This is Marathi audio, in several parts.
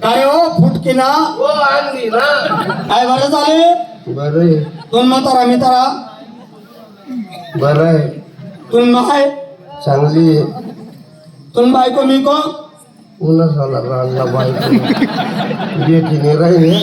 काय हो फुटकी ना हो आणली ना. काय बरं झाले बरं तुम म्हातारा मी तारा बरं आहे. तुम माय चांगली आहे. तुम बायको मी को पुन्हा झाला रांगला बायको बेटीने राहिले.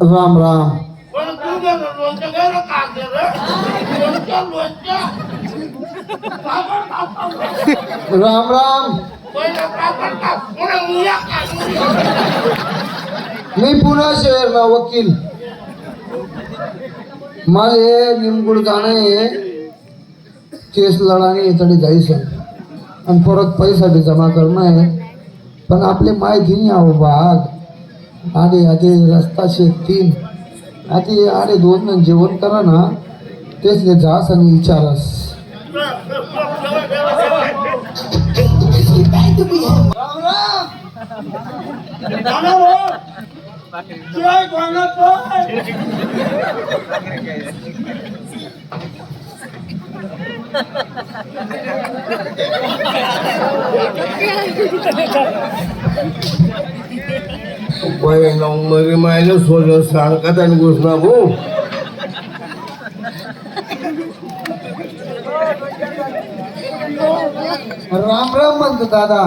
राम राम राम राम मी पुन्हा शहरला वकील. मला हे निमगुड जाणं आहे. केस लढाने इकडे जायचं आणि परत पैसा बी जमा करणं आहे. पण आपले माहिती नाही आहो बाग आधी आधी रस्ता शेतीन आधी आधे 2 जण जेवण करा ना तेच ले जास आणि विचारस. मग मायला सोडलं सांगत आणि घोषणा भाऊ. राम राम म्हणतो दादा.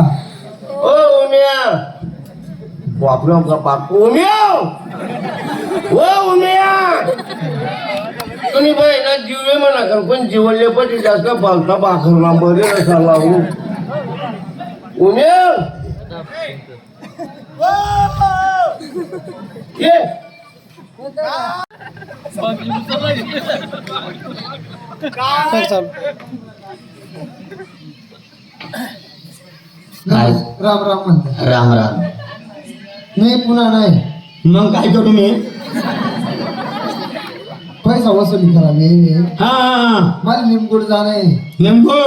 ओ उम्या बापरे का बाप उम्या ओ उम्या तुम्ही बाईला जीवे म्हणा कर पण जीवनले पण जास्त बालता बाखरला बरे नसाला उम्या ये राम राम म्हणतो. राम राम मी पुन्हा नाही. मग काय करू मी पैसा वसुली करा मी हा मला निमगुड जाणे नेमकं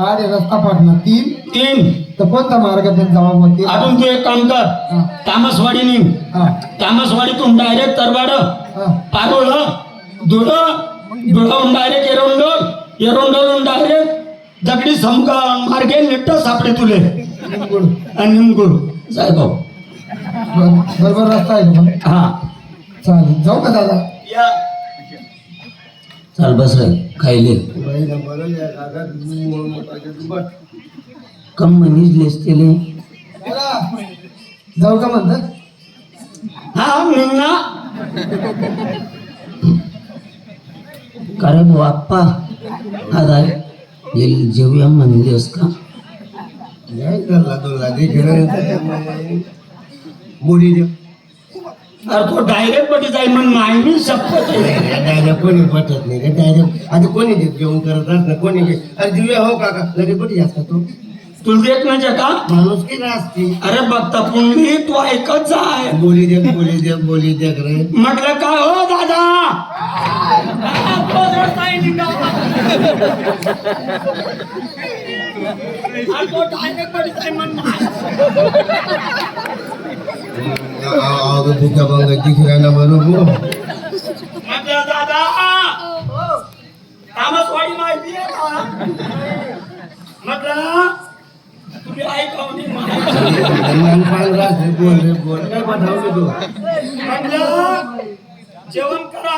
आडे रस्ता पाठणार 3 तर कोणता मार्गातून जावा मग ते अजून तू एक काम कर तामसवाडी निघ तामसवाडीतून direct तरवाड Parol धुळं direct Erandol direct दगडी समका मार्गे नेट सापडे तुले निमगुड आणि निमगुड जाय भाऊ बरोबर रस्ता आहे का मग? हा चालेल जाऊ का दादा. चाल बस रे खायले कम मनीज लेसतेले जाऊ का म्हणतात. हा निघना करे भाऊ आप्पा आता जेवूया म्हणलेस का मुली अरे तो डायरेक्ट मध्ये जाईल म्हणून माहिती शपथ डायरेक्ट कोणी पटत नाही रे. डायरेक्ट आता कोणी देत जेवण करत असतं कोणी अरे दिव्या हो काका लगे कुठे असता तो तुला देत म्हणजे का माणूस की असते. अरे बघता पुंडली तू ऐकत जाय बोली दे रे म्हटलं काय हो दादा तुझ्या बंगाची खेळायला बरोबर म्हटलं दादा तामसवाडी माहिती आहे का म्हटलं तुम्ही ऐकवली बोल काय पाठवलं तू म्हटलं जेवण करा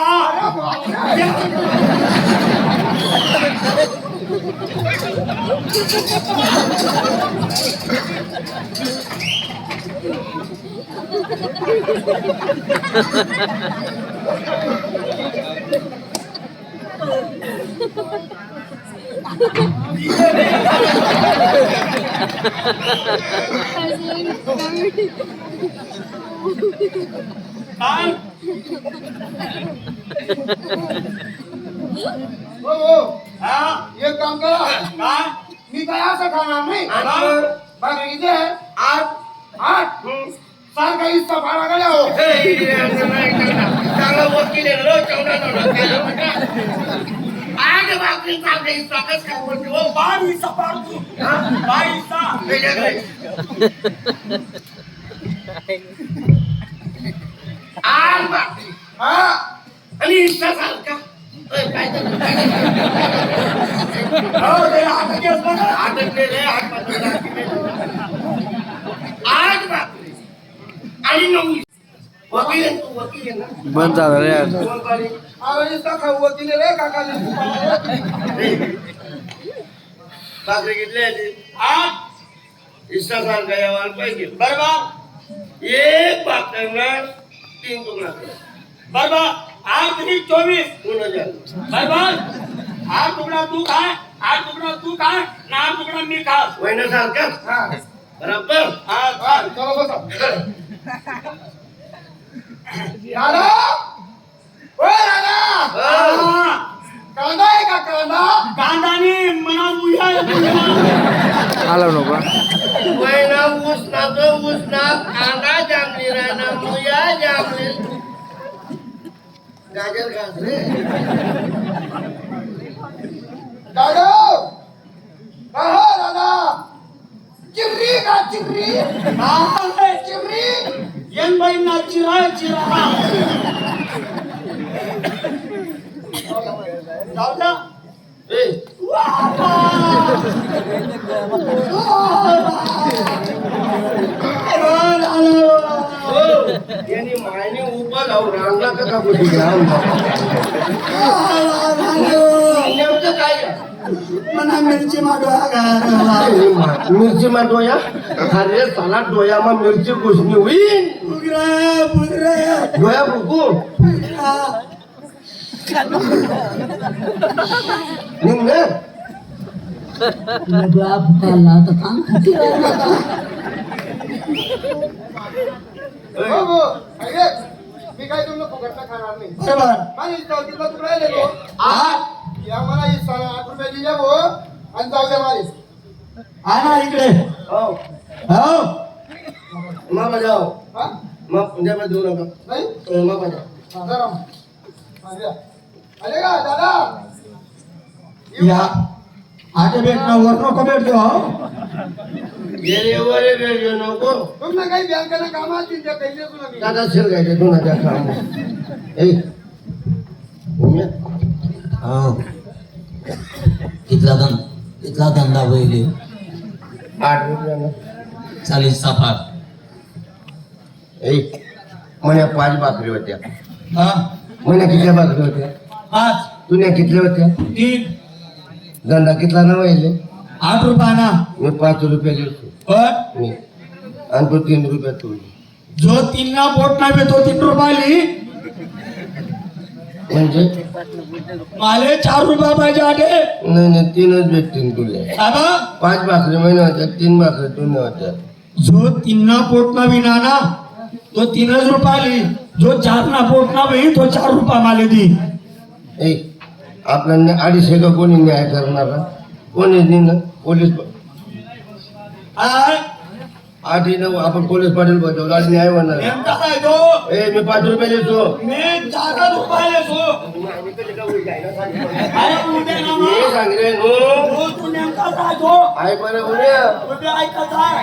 काय हा एक काम करा काय मी काय असं खाणार नाही बघा इथे 8 सारखा हिस्सा फाळा गेला हो चांगला माझा हिस्सा कस काय बोलते हो बाईचा पाडतो बाईचा आठ भाकरी आणि हिस्सा झाल का काय अटकले रे आठ भाकरी आणि 9 वकील आहे तू वकील आहे ना बंद झालं रे यार. वकील रे काका भाकरी घेतली आठ हिस्सा झाल का यावर पाहिजे बरोबर एक भाकरणार 3 तुकडा बरोबर 8 3 24 कोणाच्या बरोबर 8 तुकडा तू खाय 8 तुकडा तू खाय ना 8 तुकडा मी खा वहिन्यासारखा बरोबर चलो बसा दादा ओ दादा कांदा आहे का कांदा कांदानी मना मुया आला नको वहिना ऊस ना कांदा जामली राहना मुया जामली गाजर घास रे दादा कहा दादा चिर्री का चिर्री चिर्री येन बाई ना चिरा जाऊया ए यांनी मायने उभं राहून रांगला का बोलू नेमकं काय मना मिरची मागवा मिरची मा डोया अरे साला डोया मा मिरची घुसणी होईल डोया भुकू निघ ना मी काय तुला फुकटला खाणार नाही बरोबर आणि चौकीला तुला देतो या मला 8 रुपये दिले भो आणि जाऊ द्या माझे आणा इकडे हो हो मा बजाव हा मा पंजाब देऊ नका नाही मा बजाव जरा आले का दादा या आटे भेटणं वर नको भेटतो गेले वरे गेले नको तुमनं काही बँकेला काम असतील त्या काही देतो ना मी दादा शिर गायचे दोनाच्या काम ए उम्या हो इथला धंदा वहिले 8 रुपयानं चालीस सफार ए म्हण्या 5 भाकरी होत्या हा म्हण्या किती भाकरी होत्या 5 तुन्या किती होत्या 3 धंदा कितला ना वहिले 8 रुपयाना मी 5 रुपये देतो पण मी आणि तो 3 रुपयात तू जो 3 ना पोट नाही तो 3 रुपयाली म्हणजे माले 4 रुपये पाहिजे आटे नाही 3च भेटतील तुला बाबा 5 भाकरी महिना होत्या 3 भाकरी तुला होत्या जो 3 ना पोट ना विना ना तो 3च रुपयाली जो 4 ना पोट ना वही तो 4 रुपये माले दी ए आपल्याला 250 का कोणी न्याय करणार कोणी देणं पोलीस आय 8 आपण पोलीस पाटील बजावलं आणि न्याय म्हणणार नेमका काय तो ए मी 5 रुपये देतो मी 4 रुपये सो अरे उद्या ना मी मग. सांगले नो हो, तू नेमका काय तो आहे बरं उद्या उद्या ऐकत आहे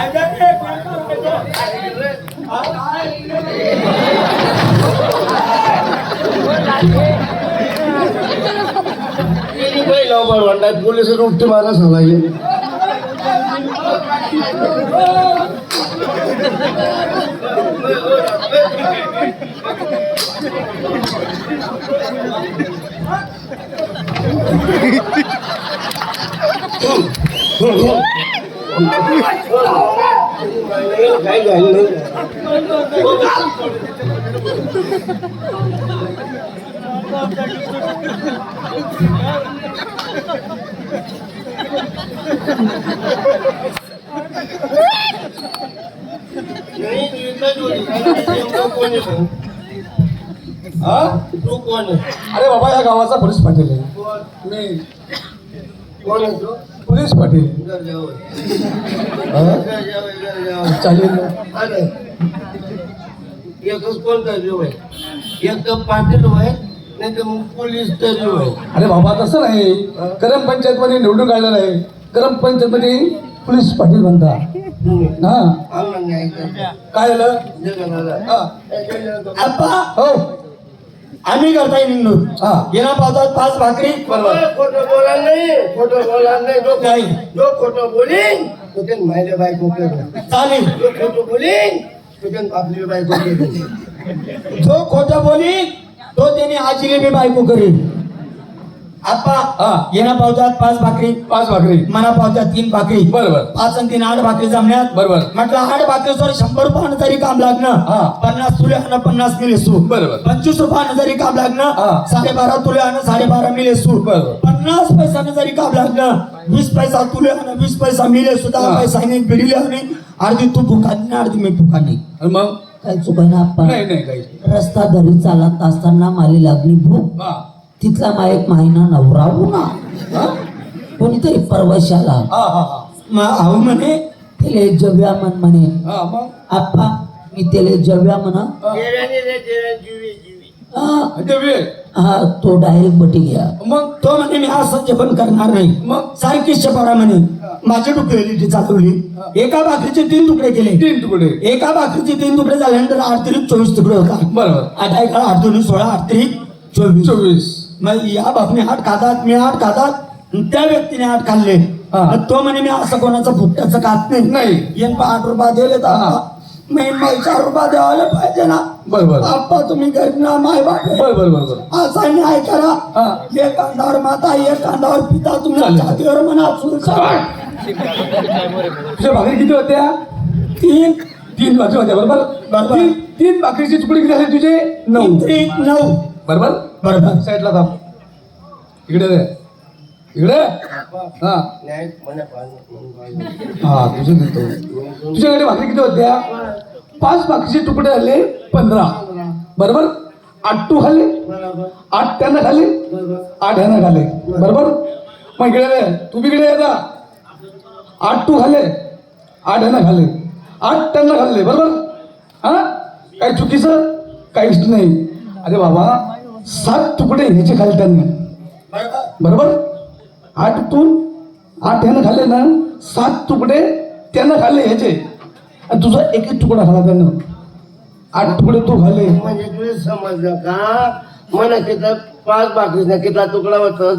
ऐकत आहे, नेमका काय तो? हा, काय? पोलीस उठते मारा सलाही काय झालं तू कोण आहे? अरे बाबा या गावाचा पोलीस पाटील आहे मी कोण आहे तू? पोलीस पाटील घर जाऊ. हा? घर जाऊ. चालेल ना. अरे एकच कोणता जीव आहे एक तर पाटील होय नाही तर मग पोलीस तरी होय. अरे बाबा तसं नाही, ग्रामपंचायत मध्ये निवडून काढलेलं आहे, ग्रामपंचायत मध्ये पोलीस पाटील म्हणता. हा आम्हाला न्याय करता. काय झालं? जगन्नाथ. हा. आप्पा हो आम्ही करताय निघून हा. गेला पावसात 5 भाकरी खोटं बोला नाही, खोटं बोला नाही. नाही. जो खोटं बोलीन तो त्यानं मायले बायको केलं. चालेल. जो खोटं बोलीन तो त्यानं आपली बायको केली. जो खोटं बोली तो त्याने आजीले मी बायको करील. आप्पा हा. येणा पावसात 5 भाकरी 5 भाकरी मना पावसात 3 भाकरी बरोबर 5 आणि 3 8 भाकरी जमण्यात बरोबर. म्हटलं 8 भाकरीवर 100 रुपयानं जरी काम लागणं हा. 50 तुले आणि 50 मिले सूट बरोबर. 25 रुपयानं जरी काम लागणं हा. 12.5 तुले आणि 12.5 मिले सूट बरोबर. 50 पैशानं जरी काम लागणं 20 पैसा तुले आणि 20 पैसा मिले सुद्धा हा. पैसाने बिडले आणि अर्धी तू फुकानी अर्धी मी फुकानी आणि मग काय चुकायना आप्पा नाही नाही काही रस्ता घरी चालत असताना माली लागली भूक हा तिथला मा एक महिना नवरावू ना हा कोणीतरी परवशाला हा हा आऊ म्हणे त्याला जव्या म्हणे हा मग आप्पा मी त्याला जव्या म्हणा जेव्याने रे जेव्या जीवी जीवी. हा, ते वेळ हा तो डायरेक्ट बटी घ्या मग तो म्हणे मी असं जेवण करणार नाही मग सारखी शपरा म्हणे माझी डुकलेली चालवली एका भाकरीचे 3 तुकडे केले 3 तुकडे एका भाकरीचे 3 तुकडे झाल्यानंतर 8 त्रिक 24 तुकडे होता बरोबर 8 1 8 2 16 8 त्रिक 24 24 मग या बापने 8 खातात मी 8 खातात आणि त्या व्यक्तीने 8 खाल्ले हा. मग तो म्हणे मी असं कोणाचं फुकट्याचं खात नाही नाही. येन 8 रुपये दिले तर हा. मी मला 4 रुपये द्यायला पाहिजे ना बरोबर आप्पा तुम्ही गरीब ना माय बाप आहे. बरोबर बरोबर असा न्याय करा हा. एक कांदावर माता एक कांदावर पिता तुमच्या चालेल. छातीवर म्हणा चुलचा तुझ्या भाकरी किती होत्या 3 भाकरी होत्या बरोबर बरोबर. 3 भाकरीचे तुकडे किती झाले तुझे 9 9 बरोबर बरोबर साईडला थांब इकडे रे इकडे हा न्याय म्हणे पाहिजे. हा तुझं देतो तुझ्याकडे भाकरी किती होत्या 5 भाकरीचे तुकडे झाले 15 बरोबर 8 तू खाल्ले बरोबर 8 त्यांना खाल्ले बरोबर 8 ह्यानं खाल्ले बरोबर मग इकडे रे तू बी इकडे येता 8 तू खाल्ले 8 ह्यानं खाल्ले 8 त्यांना खाल्ले बरोबर हा काही चुकीचं काहीच नाही अरे बाबा 7 तुकडे ह्याचे खाल्ले त्यांनी बरोबर 8 तून 8 ह्यानं खाल्ले ना 7 तुकडे त्यानं खाल्ले ह्याचे आणि तुझा एक तुकडा खाला त्यानं 8 तुकडे तू खाल्ले म्हणजे तुला समजलं का मला किती 5 भाकरीचा कितला तुकडा होतो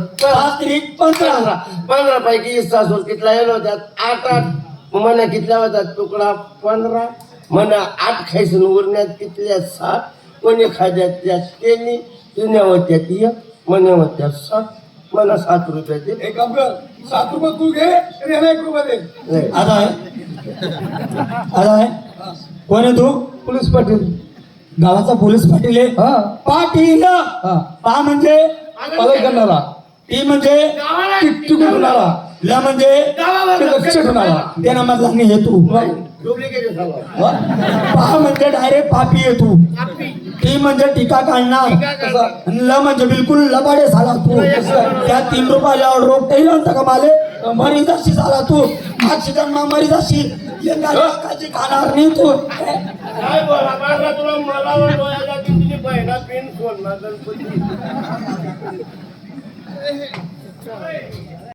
15 15 पैकी सासूर कितला येलो होत्यात 8 मला कितल्या होत्यात तुकडा 15 मला 8 खायचं उरण्यात कितल्या 7 कोणी खाद्यात त्या त्यांनी जुन्या होत्या 1 मने होत्या 7 मला 7 रुपये दे एक काम कर 7 रुपये तू घे आणि ह्याला 1 रुपये दे नाही. आता आहे कोण आहे तू पोलीस पाटील गावाचा पोलीस पाटील आहे हा पाटील हा पा म्हणजे पालक करणारा टी म्हणजे टिकून होणारा ल म्हणजे ते लक्ष ठेवणारा त्या मधला नाही हे तू डुप्लिकेट झाला पा म्हणजे डायरेक्ट पापी आहे तू टी म्हणजे टीका काढणार आणि ल म्हणजे बिलकुल लबाडे झाला तू त्या 3 रुपयाला रोग टेल का माले मरी जाशी झाला तू ऍक्सिडेंट मा मरी जाशी काळजी खाणार नाही तू काय बोला माझा तुला मला डोळ्याला किती पहिला पेन सोडणार गणपती